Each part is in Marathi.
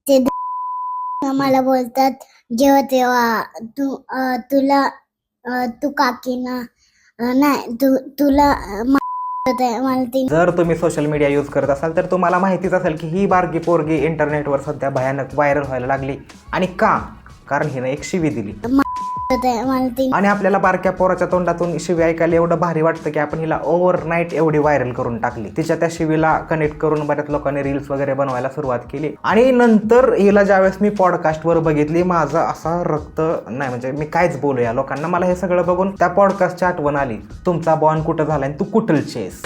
ते मला बोलतात जेव्हा तेव्हा तुला तू काकीना नाही तुला मला ती जर तुम्ही सोशल मीडिया यूज करत असाल तर तुम्हाला माहितीच असेल की ही बारकी पोरगी इंटरनेटवर सध्या भयानक व्हायरल व्हायला लागली. आणि कारण हिने एक शिवी दिली मला ती आणि आपल्याला बारक्या पोराच्या तोंडातून शिवी ऐकायला एवढं भारी वाटतं की आपण हिला ओव्हरनाईट एवढी व्हायरल करून टाकली. तिच्या त्या शिवीला कनेक्ट करून बऱ्याच लोकांनी रील्स वगैरे बनवायला सुरुवात केली. आणि नंतर हिला ज्यावेळेस मी पॉडकास्टवर बघितली माझं असा रक्त नाही म्हणजे मी कायच बोलूया लोकांना. मला हे सगळं बघून त्या पॉडकास्टची आठवण आली. तुमचा बॉन्ड कुठं झालाय तू कुठलचेस.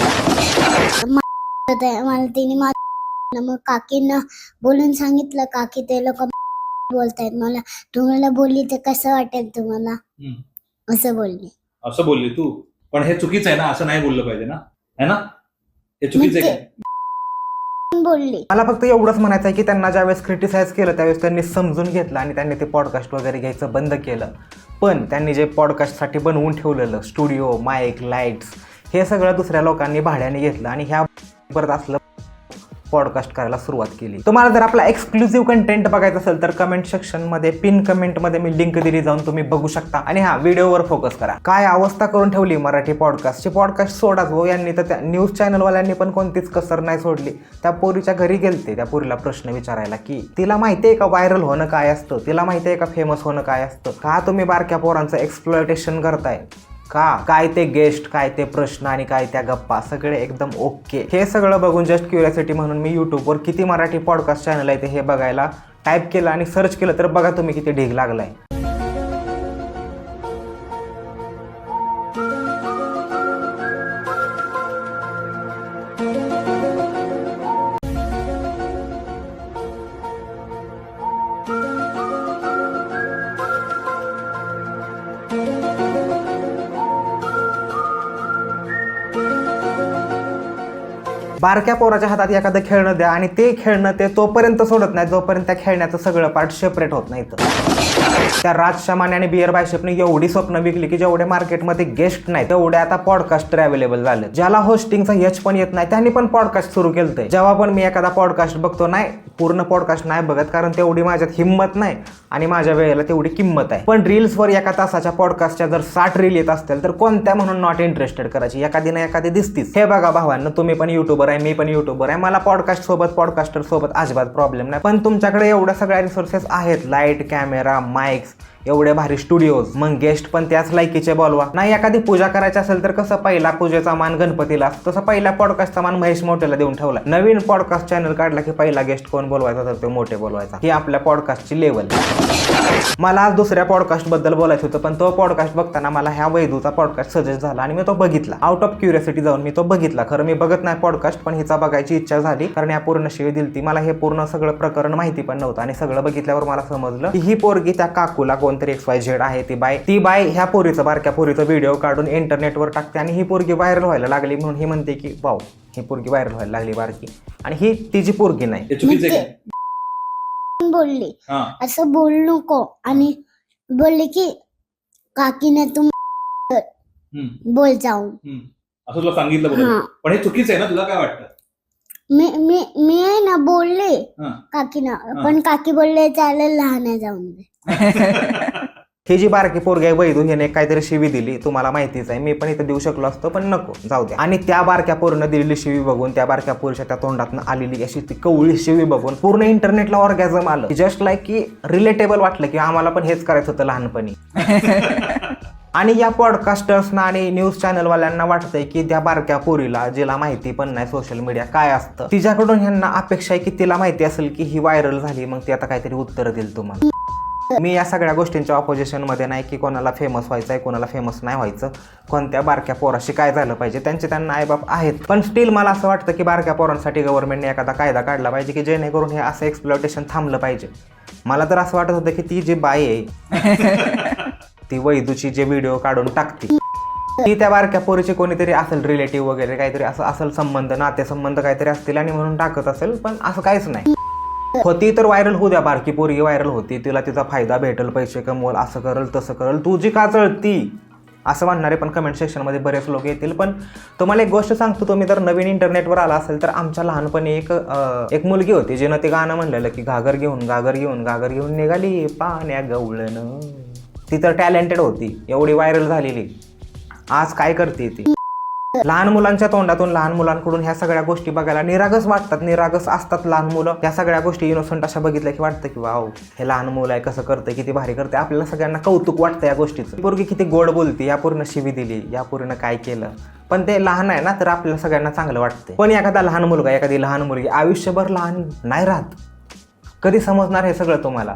मला तिने मग काकींना बोलून सांगितलं काकी ते लोक बोलतायत मला तुम्हाला बोलली तर कसं वाटेल तुम्हाला असं बोलली तू. पण हे चुकीचं आहे ना, असं नाही बोललं पाहिजे ना, है ना? हे चुकीचं आहे. बोलली. मला फक्त एवढंच म्हणायचं आहे की त्यांना ज्यावेळेस क्रिटिसाइज केलं त्यावेळेस त्यांनी समजून घेतलं आणि त्यांनी ते पॉडकास्ट वगैरे घ्यायचं बंद केलं. पण त्यांनी जे पॉडकास्टसाठी बनवून ठेवलेलं स्टुडिओ माईक लाईट्स हे सगळं दुसऱ्या लोकांनी भाड्याने घेतलं आणि ह्या परत असलं पॉडकास्ट करायला सुरुवात केली. तुम्हाला जर आपला एक्सक्लुझिव्ह कंटेंट बघायचं असेल तर कमेंट सेक्शनमध्ये पिन कमेंटमध्ये मी लिंक दिली, जाऊन तुम्ही बघू शकता. आणि हा व्हिडिओवर फोकस करा. काय अवस्था करून ठेवली मराठी पॉडकास्टची. पॉडकास्ट सोडाच हो, यांनी तर त्या न्यूज चॅनलवाल्यांनी पण कोणतीच कसर नाही सोडली. त्या पोरीच्या घरी गेलते त्या पोरीला प्रश्न विचारायला की तिला माहिती आहे का व्हायरल होणं काय असतं, तिला माहिती आहे का फेमस होणं काय असतं, का तुम्ही बारक्या पोरांचं एक्सप्लॉयटेशन करताय, काय ते गेस्ट, काय ते प्रश्न आणि काय त्या गप्पा सगळे एकदम ओके. हे सगळं बघून जस्ट क्युरियोसिटी म्हणून मी यूट्यूबवर किती मराठी पॉडकास्ट चॅनल आहे ते हे बघायला टाईप केलं आणि सर्च केलं तर बघा तुम्ही किती ढीग लागलाय. बारक्या पोराच्या हातात एखादं खेळणं द्या आणि ते खेळणं ते तोपर्यंत सोडत नाही जोपर्यंत त्या खेळण्याचं सगळं पार्ट सेपरेट होत नाही. त्या राजशमाने आणि बिअर बायशेपने एवढी स्वप्न विकली की जेवढे मार्केटमध्ये गेस्ट नाही तेवढे आता पॉडकास्टर अवेलेबल झाले. ज्याला होस्टिंगचा यच पण येत नाही त्यांनी पण पॉडकास्ट सुरू केलंय. जेव्हा पण मी एखादा पॉडकास्ट बघतो, नाही पूर्ण पॉडकास्ट नाही बघत कारण तेवढी माझ्यात हिंमत नाही आणि माझ्या वेळेला तेवढी किंमत आहे. पण रील्सवर एका तासाच्या पॉडकास्टच्या जर 60 रील येत असतील तर कोणत्या म्हणून नॉट इंटरेस्टेड करायची, एखादी ना एखादी दिसतीच. हे बघा भावांनो, तुम्ही पण युट्यूबर आहे, मी पण युट्यूबर आहे, मला पॉडकास्ट सोबत पॉडकास्टर सोबत अजिबात प्रॉब्लेम नाही. पण तुमच्याकडे एवढ्या सगळ्या रिसोर्सेस आहेत, लाईट कॅमेरा माईक्स एवढे भारी स्टुडिओज, मग गेस्ट पण त्याच लायकीचे बोलवा. नाही एखादी पूजा करायची असेल तर कसं पहिला पूजेचा मान गणपतीला असतो तसं पहिला पॉडकास्टचा मान महेश मोठेला देऊन ठेवला. नवीन पॉडकास्ट चॅनल काढला की पहिला गेस्ट कोण बोलवायचा तर तो मोठे बोलवायचा. ही आपल्या पॉडकास्टची लेवल. मला आज दुसऱ्या पॉडकास्ट बद्दल बोलायचं होतं पण तो पॉडकास्ट बघताना मला ह्या वैदूचा पॉडकास्ट सजेस्ट झाला आणि मी तो बघितला. आउट ऑफ क्युरियोसिटी जाऊन मी तो बघितला. खरं मी बघत नाही पॉडकास्ट पण हिचा बघायची इच्छा झाली कारण या पूर्ण शिवी दिलती. मला हे पूर्ण सगळं प्रकरण माहिती पण नव्हतं आणि सगळं बघितल्यावर मला समजलं की ही पोरगी त्या काकूला कोणतरी XYZ आहे ती बाय ह्या पोरीचं बारक्या पोरीचं व्हिडिओ काढून इंटरनेटवर टाकते आणि ही पोरगी व्हायरल व्हायला लागली म्हणून ही म्हणते की वाव ही पोरगी व्हायरल व्हायला लागली बारकी आणि ही तिची पोरगी नाही. हे चुकीचं आहे. बोलली असं बोल नको आणि बोलले की काकीने तुम बोल जाऊन असं तुला सांगितलं बरोबर. पण हे चुकीचं आहे ना, तुला काय वाटतं? मी आहे ना बोलले काकीना पण काकी बोलले चालेल लहान आहे जाऊन दे. ही जी बारकी पोरगी आहे वैदू हिने काहीतरी शिवी दिली, तुम्हाला माहितीच आहे. मी पण इथे देऊ शकलो असतो पण नको जाऊ द्या. आणि त्या बारक्या पोरीनं दिलेली शिवी बघून त्या बारक्या पोरीच्या त्या तोंडातून आलेली अशी ती कवळी शिवी बघून पूर्ण इंटरनेटला ऑर्गॅझम आलं. जस्ट लाईक की रिलेटेबल वाटलं की आम्हाला पण हेच करायचं होतं लहानपणी. आणि या पॉडकास्टर्सना आणि न्यूज चॅनलवाल्यांना वाटतंय की त्या बारक्या पोरीला जिला माहिती पण नाही सोशल मीडिया काय असतं तिच्याकडून ह्यांना अपेक्षा आहे की तिला माहिती असेल की ही व्हायरल झाली मग ती आता काहीतरी उत्तर देईल तुम्हाला. मी या सगळ्या गोष्टींच्या ऑपोजिशन मध्ये नाही की कोणाला फेमस व्हायचं आहे कोणाला फेमस नाही व्हायचं, कोणत्या बारक्या पोराशी काय झालं पाहिजे त्यांचे त्यांना आईबाप आहेत. पण स्टील मला असं वाटतं की बारक्या पोरांसाठी गव्हर्नमेंटने एखादा कायदा काढला पाहिजे की जेणेकरून हे असं एक्सप्लॉयटेशन थांबलं पाहिजे. मला तर असं वाटत होतं की ती जी बाई आहे ती वैदूची जे व्हिडिओ काढून टाकते ती त्या बारक्या पोरीचे कोणीतरी असेल रिलेटिव्ह वगैरे काहीतरी असं असेल संबंध नातेसंबंध काहीतरी असतील आणि म्हणून टाकत असेल. पण असं काहीच नाही. होती तर व्हायरल होऊ द्या, बारकी पोरगी व्हायरल होती, तिला तिचा फायदा भेटेल, पैसे कमवल, असं करल तसं करल, तुझी का चळती असं म्हणणारे पण कमेंट सेक्शनमध्ये बरेच लोक येतील. पण तुम्हाला एक गोष्ट सांगतो, तुम्ही जर नवीन इंटरनेटवर आला असेल तर आमच्या लहानपणी एक मुलगी होती जिनं ते गाणं म्हणलेलं की घागर घेऊन निघाली पाण्या गवळण. ती तर टॅलेंटेड होती, एवढी व्हायरल झालेली. आज काय करते ती? लहान मुलांच्या तोंडातून, लहान मुलांकडून ह्या सगळ्या गोष्टी बघायला निरागस वाटतात, निरागस असतात लहान मुलं. त्या सगळ्या गोष्टी इनोसंट अशा बघितल्या की वाटतं की वाव, हे लहान मुलं आहे, कसं करतंय, किती भारी करते. आपल्याला सगळ्यांना कौतुक वाटतं या गोष्टीचं. पोरगी किती गोड बोलते, या पूर्ण शिवी दिली, या पूर्ण काय केलं. पण ते लहान आहे ना, तर आपल्याला सगळ्यांना चांगलं वाटतं. पण एखादा लहान मुलगा, एखादी लहान मुलगी आयुष्यभर लहान नाही राहत. कधी समजणार हे सगळं तुम्हाला?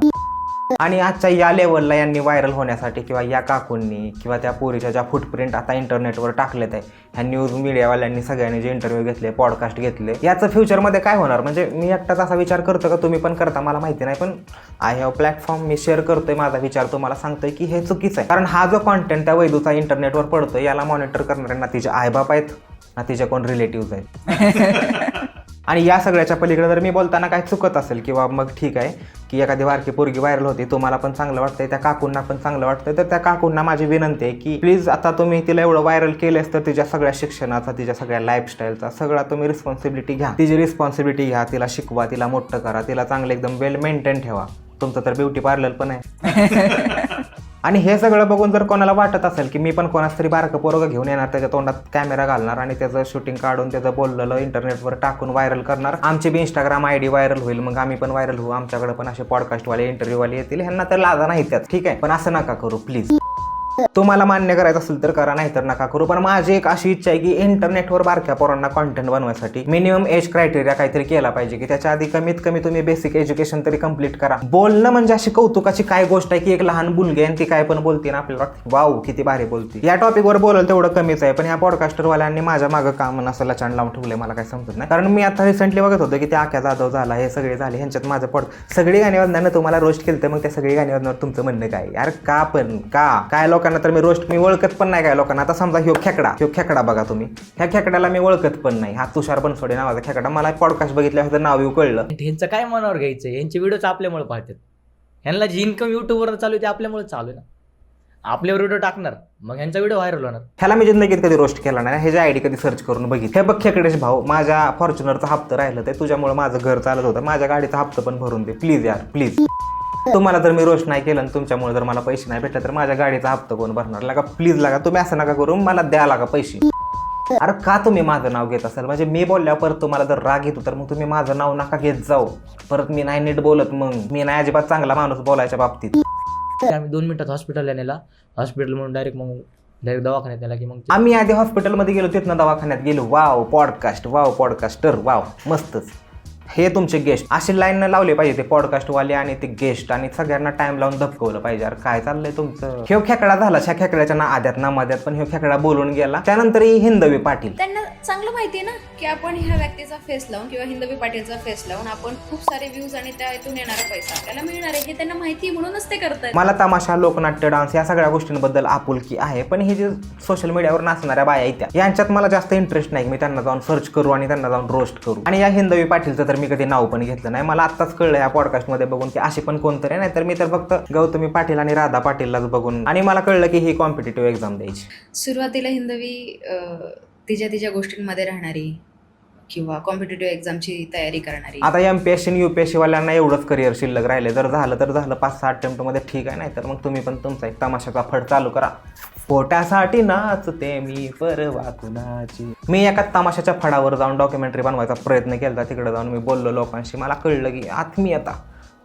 आणि आजच्या या लेवलला यांनी व्हायरल होण्यासाठी किंवा या काकूंनी किंवा त्या पोरीच्या ज्या फुटप्रिंट आता इंटरनेटवर टाकलेत आहे, ह्या न्यूज मीडियावाल्यांनी सगळ्यांनी जे इंटरव्ह्यू घेतले, पॉडकास्ट घेतले, याचं फ्युचरमध्ये काय होणार? म्हणजे मी एकटाच असा विचार करतो का तुम्ही पण करता मला माहिती नाही, पण I have platform, me share करतोय माझा विचार, तुम्हाला सांगतोय की हे चुकीचं आहे. कारण हा जो कॉन्टेंट त्या वैदूचा इंटरनेटवर पडतोय, याला मॉनिटर करणाऱ्यांना तिचे आईबाप आहेत ना, तिचे कोण रिलेटिव्ह आहेत. आणि या सगळ्याच्या पलीकडे जर मी बोलताना काय चुकत असेल किंवा मग ठीक आहे की एखादी बारकी पोरगी व्हायरल होती, तुम्हाला पण चांगलं वाटतंय, त्या काकूंना पण चांगलं वाटतंय, तर त्या काकूंना माझी विनंती आहे की प्लीज आता तुम्ही तिला एवढं व्हायरल केलंच तर तिच्या सगळ्या शिक्षणाचा, तिच्या सगळ्या लाईफस्टाईलचा सगळा तुम्ही रिस्पॉन्सिबिलिटी घ्या. तिची रिस्पॉन्सिबिलिटी घ्या, तिला शिकवा, तिला मोठं करा, तिला चांगलं एकदम वेल मेंटेन ठेवा. तुमचं तर ब्युटी पार्लर पण आहे. आणि हे सगळं बघून जर कोणाला वाटत असेल की मी पण कोणाच तरी बारकं पोरगं घेऊन येणार, त्याच्या तोंडात कॅमेरा घालणार आणि त्याचं शूटिंग काढून त्याचं बोललेलं इंटरनेटवर टाकून व्हायरल करणार, आमची बी इंस्टाग्राम आयडी व्हायरल होईल, मग आम्ही पण व्हायरल होऊ, आमच्याकडे पण असे पॉडकास्टवाले इंटरव्ह्यूवाले येतील, ह्यांना तर लाजा नाही त्यात, ठीक आहे. पण असं नका करू प्लीज. तुम्हाला मान्य करायचं असेल तर करा, नाही तर नका करू. पण माझी एक अशी इच्छा आहे की इंटरनेटवर बारक्या पोरांना कॉन्टेंट बनवायसाठी मिनिमम एज क्रायटेरिया काहीतरी केला पाहिजे की त्याच्या आधी कमीत कमी तुम्ही बेसिक एज्युकेशन तरी कंप्लीट करा. बोलणं म्हणजे अशी कौतुकाची काय गोष्ट आहे की एक लहान मुलगी आणि ती काय पण बोलते ना, आपल्याला वाव किती भारी बोलते. या टॉपिकवर बोलाल तेवढं कमीच आहे. पण या पॉडकास्टरवाल्यांनी माझ्या मागं काम असं लचाण लावून ठेवलंय, मला काय समजत नाही. कारण मी आता रिसेंटली बघत होतो की ते आक्या जाधव झाला, हे सगळे झाले, ह्यांच्यात माझं सगळी गाणीवादनानं तुम्हाला रोस्ट केलं, तर मग त्या सगळी गाणीवादनावर तुमचं म्हणणं काय यार? का पण काय लोकांना तर मी रोस्ट ओळखत पण नाही काय लोकांना. आता समजा ह्यो खेकडा बघा तुम्ही, ह्या खेकड्याला मी ओळखत पण नाही. हा तुषार बनसोडे नावाचा खेकडा, मला पॉडकास्ट बघितल्यावर नाव येऊ कळलं. ह्यांचं काय मनावर घ्यायचं? यांचे व्हिडिओच आपल्यामुळे पाहतात. ह्यांना जी इन्कम युट्यूबवर चालू आहे ते आपल्यामुळे चालू आहे ना. आपल्यावर व्हिडिओ टाकणार, मग ह्यांचा व्हिडिओ व्हायरल होणार. ह्याला मी जिंदगीत कधी रोस्ट केला नाही, ह्याची आयडी कधी सर्च करून बघितली. हे बघ खेकडेश भाऊ, माझ्या फॉर्च्युनरचा हप्ता राहिलं ते तुझ्यामुळे माझं घर चालत होतं, माझ्या गाडीचा हप्ता पण भरून दे प्लीज यार, प्लीज. तुम्हाला जर मी रोस्ट नाही केलं आणि तुमच्यामुळे जर मला पैसे नाही भेटले तर माझ्या गाडीचा हप्ता कोण भरणार? लागा प्लीज, लागा तुम्ही असं नका करू, मला द्या लागा पैसे. अरे का तुम्ही माझं नाव घेत असाल? म्हणजे मी बोलल्यावर परत तुम्हाला जर राग येतो तर मग तुम्ही माझं नाव नका घेत जाऊ. परत मी नाही नीट बोलत, मग मी नाही अजिबात चांगला माणूस बोलायच्या बाबतीत. आम्ही 2 मिनिटात हॉस्पिटलला नेला, हॉस्पिटल म्हणून डायरेक्ट दवाखान्यात नेला की मग आम्ही आधी हॉस्पिटलमध्ये गेलो, तिथनं दवाखान्यात गेलो. वाव पॉडकास्टर, वाव मस्तच. हे तुमचे गेस्ट अशी लाईन लावले पाहिजे, ते पॉडकास्टवाले आणि ते गेस्ट, आणि सगळ्यांना टाइम लावून धपकवलं पाहिजे. अरे काय चाललंय तुमचं? ह्यो खेकडा झाला, ह्या खेकड्याच्या ना आद्यात ना मध्यात, पण ह्यो खेकडा बोलून गेला. त्यानंतर हिंदवी पाटील, त्यांना चांगलं माहितीये ना की आपण ह्या व्यक्तीचा फेस लावून किंवा हिंदवी पाटीलचा फेस लावून आपण खूप सारे व्ह्यूज आणि त्यातून येणारा पैसा आपल्याला मिळणार आहे, हे त्यांना माहिती म्हणूनच ते करतात. मला तमाशा, लोकनाट्य, डान्स या सगळ्या गोष्टींबद्दल आपुलकी आहे, पण हे जे सोशल मीडियावर नाचणाऱ्या बाया येत्या यांच्यात मला जास्त इंटरेस्ट नाही. मी त्यांना जाऊन सर्च करू आणि त्यांना जाऊन रोस्ट करू. आणि या हिंदवी पाटीलचं तर मी कधी नाव पण घेतलं नाही. मला आत्ताच कळलं या पॉडकास्टमध्ये बघून की अशी पण कोणतरी आहे, नाही तर मी तर फक्त गौतमी पाटील आणि राधा पाटीललाच बघून, आणि मला कळलं की ही कॉम्पिटेटिव्ह एक्झाम द्यायची. सुरुवातीला हिंदवी तिच्या गोष्टींमध्ये राहणारी किंवा कॉम्पिटेटिव्ह एक्झामची तयारी करणारी. आता MPSC आणि UPSC वाल्यांना एवढंच करिअर शिल्लक राहिले. जर झालं तर झालं, 5-6 अटेम्प्टमध्ये ठीक आहे, नाही तर मग तुम्ही पण तुमचा एक तमाशाचा फड चालू करा. पोटासाठी नाचते मी परवा कुणाची. मी एका तमाशाच्या फडावर जाऊन डॉक्युमेंटरी बनवायचा प्रयत्न केला. तिकडे जाऊन मी बोललो लोकांशी. मला कळलं की आत्मीयता,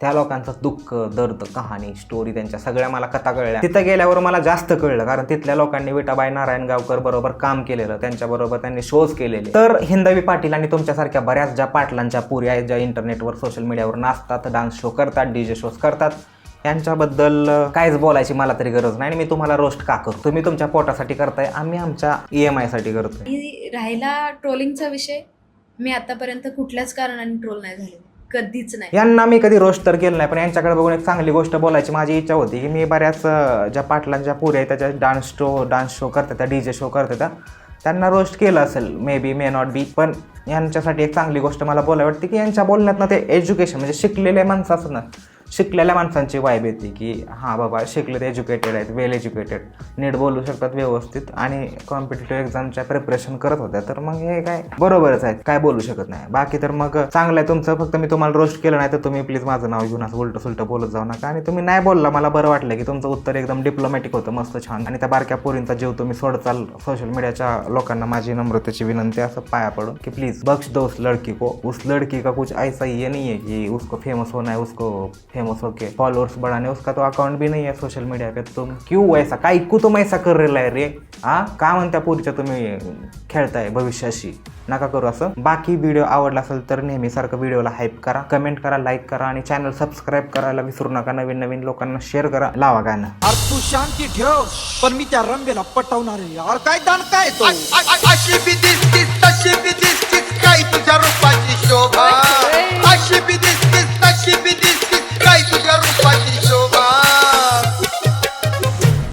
त्या लोकांचं दुःख, दर्द, कहाणी, स्टोरी, त्यांच्या सगळ्या मला कथा कळल्या. तिथं गेल्यावर मला जास्त कळलं, कारण तिथल्या लोकांनी विठाबाई नारायणगावकर बरोबर काम केलेलं, त्यांच्याबरोबर त्यांनी शोज केलेले. तर हिंदवी पाटील आणि तुमच्यासारख्या बऱ्याच ज्या पाटलांच्या पुरी आहेत, ज्या इंटरनेटवर, सोशल मीडियावर नाचतात, डान्स शो करतात, DJ शोज करतात, यांच्याबद्दल काहीच बोलायची मला तरी गरज नाही. आणि मी तुम्हाला रोस्ट का करू? तुम्ही तुमच्या पोटासाठी करताय, आम्ही आमच्या EMI साठी करतोय. राहिला ट्रोलिंगचा विषय, मी आतापर्यंत कुठल्याच कारणाने ट्रोल नाही झाले, कधीच नाही. यांना मी कधी रोस्ट तर केलं नाही, पण यांच्याकडे बघून एक चांगली गोष्ट बोलायची माझी इच्छा होती की मी बऱ्याच ज्या पाटलांच्या पुऱ्या आहेत त्याच्या डान्स शो करतात, त्या DJ शो करतात, त्यांना रोस्ट केलं असेल, may be may not be. पण यांच्यासाठी एक चांगली गोष्ट मला बोलायला वाटते की यांच्या बोलण्यात ना ते एज्युकेशन, म्हणजे शिकलेले माणसं असतात ना, शिकलेल्या माणसांची वाईब येते की हां बाबा शिकलेत, एज्युकेटेड आहेत, वेल एज्युकेटेड, नीट बोलू शकतात व्यवस्थित आणि कॉम्पिटेटिव्ह एक्झामच्या प्रिपरेशन करत होत्या, तर मग हे काय बरोबरच आहे, काय बोलू शकत नाही. बाकी तर मग चांगलं आहे तुमचं. फक्त मी तुम्हाला रोस्ट केलं नाही तर तुम्ही प्लीज माझं नाव घेऊन असं उलटं सुलटं बोलत जाऊ नका. आणि तुम्ही नाही बोलला, मला बरं वाटलं की तुमचं उत्तर एकदम डिप्लोमॅटिक होतं, मस्त छान. आणि त्या बारक्या पोरींचा जीव तुम्ही सोडचाल. सोशल मीडियाच्या लोकांना माझी नम्रतेची विनंती असं पाया पडून की प्लीज बख्श दो उस लड़की को. उस लड़की का कुछ ऐसा ये नहीं है कि उसको फेमस होना है, उसको फेमस होके फॉलोअर्स बढ़ाने, उसका तो अकाउंट भी नहीं है सोशल मीडिया पे. तुम क्यों ऐसा काय ऐकू तुम ऐसा कर रेला है रे? हा का म्हणत्या पोरीच्या तुम्ही खेळताय भविष्याशी? नका करू असं. बाकी व्हिडिओ आवडला असेल तर नेहमीसारखं व्हिडिओला हाईप करा, कमेंट करा, लाईक करा आणि चॅनल सबस्क्राईब करायला विसरू नका. नवीन नवीन लोकांना शेअर करा, लावा गाणं. अरे तू शांती ठेव, पण मी त्या रंबेला पटवणार आहे. यार काय दान काय तो, अशी बी दिसतीस तशी बी दिसतीस, काय तुझ्या